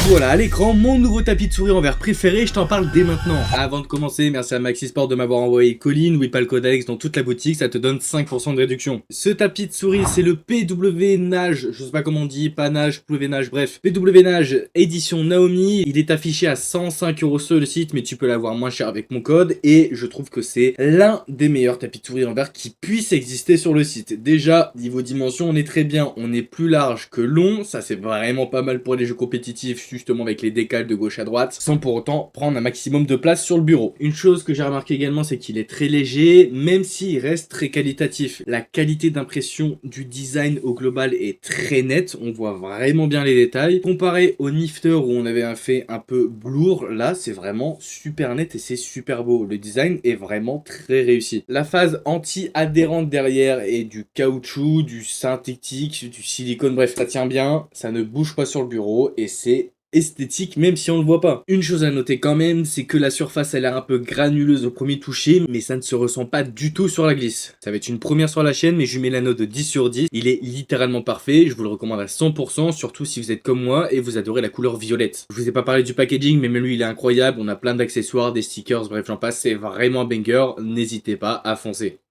Voilà à l'écran mon nouveau tapis de souris en verre préféré, je t'en parle dès maintenant. Avant de commencer, merci à Maxisport de m'avoir envoyé Colline, Whipal Codex dans toute la boutique, ça te donne 5% de réduction. Ce tapis de souris c'est le PW Nage, je sais pas comment on dit, pas Nage, PW Nage, bref. PW Nage édition Naomi, il est affiché à 105€ sur le site mais tu peux l'avoir moins cher avec mon code et je trouve que c'est l'un des meilleurs tapis de souris en verre qui puisse exister sur le site. Déjà, niveau dimension on est très bien, on est plus large que long, ça c'est vraiment pas mal pour les jeux compétitifs justement avec les décales de gauche à droite, sans pour autant prendre un maximum de place sur le bureau. Une chose que j'ai remarqué également, c'est qu'il est très léger, même s'il reste très qualitatif. La qualité d'impression du design au global est très nette, on voit vraiment bien les détails. Comparé au Nifter où on avait un fait un peu lourd, là c'est vraiment super net et c'est super beau. Le design est vraiment très réussi. La phase anti-adhérente derrière et du caoutchouc, du synthétique, du silicone, bref, ça tient bien, ça ne bouge pas sur le bureau et c'est esthétique même si on le voit pas. Une chose à noter quand même, c'est que la surface elle est un peu granuleuse au premier toucher, mais ça ne se ressent pas du tout sur la glisse. Ça va être une première sur la chaîne, mais je lui mets la note de 10 sur 10. Il est littéralement parfait, je vous le recommande à 100%, surtout si vous êtes comme moi et vous adorez la couleur violette. Je vous ai pas parlé du packaging, mais même lui il est incroyable, on a plein d'accessoires, des stickers, bref j'en passe, c'est vraiment un banger, n'hésitez pas à foncer.